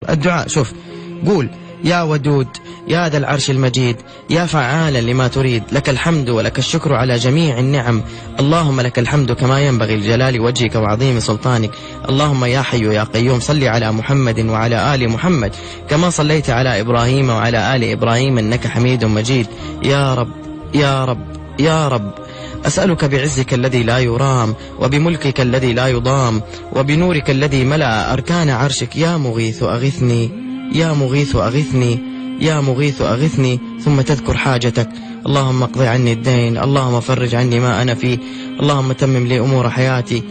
الدعاء شوف، قول: يا ودود يا ذا العرش المجيد يا فعالا لما تريد، لك الحمد ولك الشكر على جميع النعم، اللهم لك الحمد كما ينبغي لجلال وجهك وعظيم سلطانك، اللهم يا حي يا قيوم صل على محمد وعلى آل محمد كما صليت على إبراهيم وعلى آل إبراهيم إنك حميد مجيد. يا رب يا رب يا رب، أسألك بعزك الذي لا يرام وبملكك الذي لا يضام وبنورك الذي ملأ أركان عرشك، يا مغيث أغثني يا مغيث أغثني يا مغيث أغثني، ثم تذكر حاجتك: اللهم اقض عني الدين، اللهم فرج عني ما أنا فيه، اللهم تمم لي أمور حياتي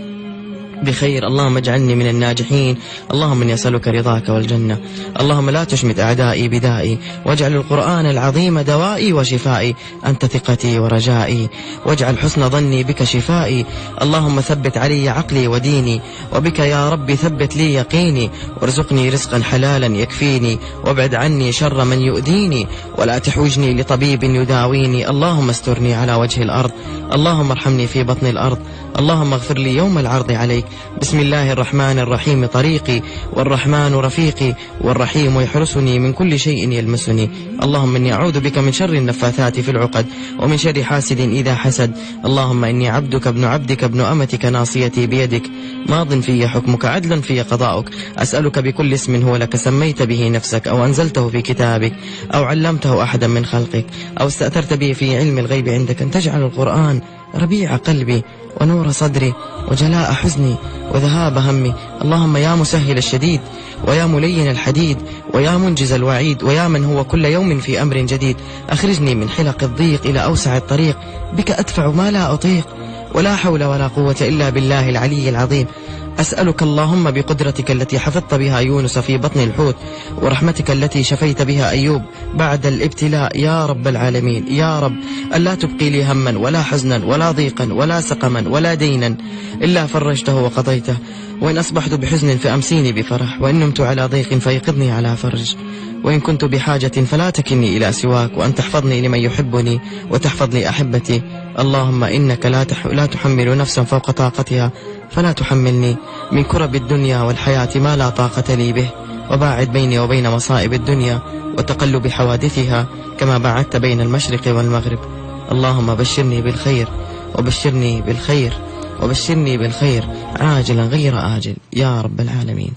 بخير، اللهم اجعلني من الناجحين، اللهم اني اسألك رضاك والجنة، اللهم لا تشمت اعدائي بدائي، واجعل القرآن العظيم دوائي وشفائي، انت ثقتي ورجائي، واجعل حسن ظني بك شفائي، اللهم ثبت علي عقلي وديني، وبك يا ربي ثبت لي يقيني، وارزقني رزقا حلالا يكفيني، وابعد عني شر من يؤذيني، ولا تحوجني لطبيب يداويني، اللهم استرني على وجه الأرض، اللهم ارحمني في بطن الأرض، اللهم اغفر لي يوم العرض عليك. بسم الله الرحمن الرحيم طريقي، والرحمن رفيقي، والرحيم يحرسني من كل شيء يلمسني، اللهم إني أعوذ بك من شر النفاثات في العقد، ومن شر حاسد إذا حسد، اللهم إني عبدك ابن عبدك ابن أمتك ناصيتي بيدك، ماض في حكمك عدل في قضاؤك، أسألك بكل اسم هو لك سميت به نفسك أو أنزلته في كتابك أو علمته أحدا من خلقك أو استأثرت به في علم الغيب عندك، أن تجعل القرآن ربيع قلبي ونور صدري وجلاء حزني وذهاب همي، اللهم يا مسهل الشديد ويا ملين الحديد ويا منجز الوعيد ويا من هو كل يوم في أمر جديد، أخرجني من حلق الضيق إلى أوسع الطريق، بك أدفع ما لا أطيق، ولا حول ولا قوة إلا بالله العلي العظيم. أسألك اللهم بقدرتك التي حفظت بها يونس في بطن الحوت، ورحمتك التي شفيت بها أيوب بعد الابتلاء، يا رب العالمين، يا رب ألا تبقي لي هما ولا حزنا ولا ضيقا ولا سقما ولا دينا إلا فرجته وقضيته، وإن أصبحت بحزن فأمسيني بفرح، وإن نمت على ضيق فيقظني على فرج، وإن كنت بحاجة فلا تكلني إلى سواك، وأن تحفظني لمن يحبني وتحفظ لي أحبتي، اللهم إنك لا تحمل نفسا فوق طاقتها، فلا تحملني من كرب الدنيا والحياة ما لا طاقة لي به، وباعد بيني وبين مصائب الدنيا وتقلب حوادثها كما باعدت بين المشرق والمغرب، اللهم بشرني بالخير وبشرني بالخير وبشرني بالخير عاجلا غير آجل يا رب العالمين.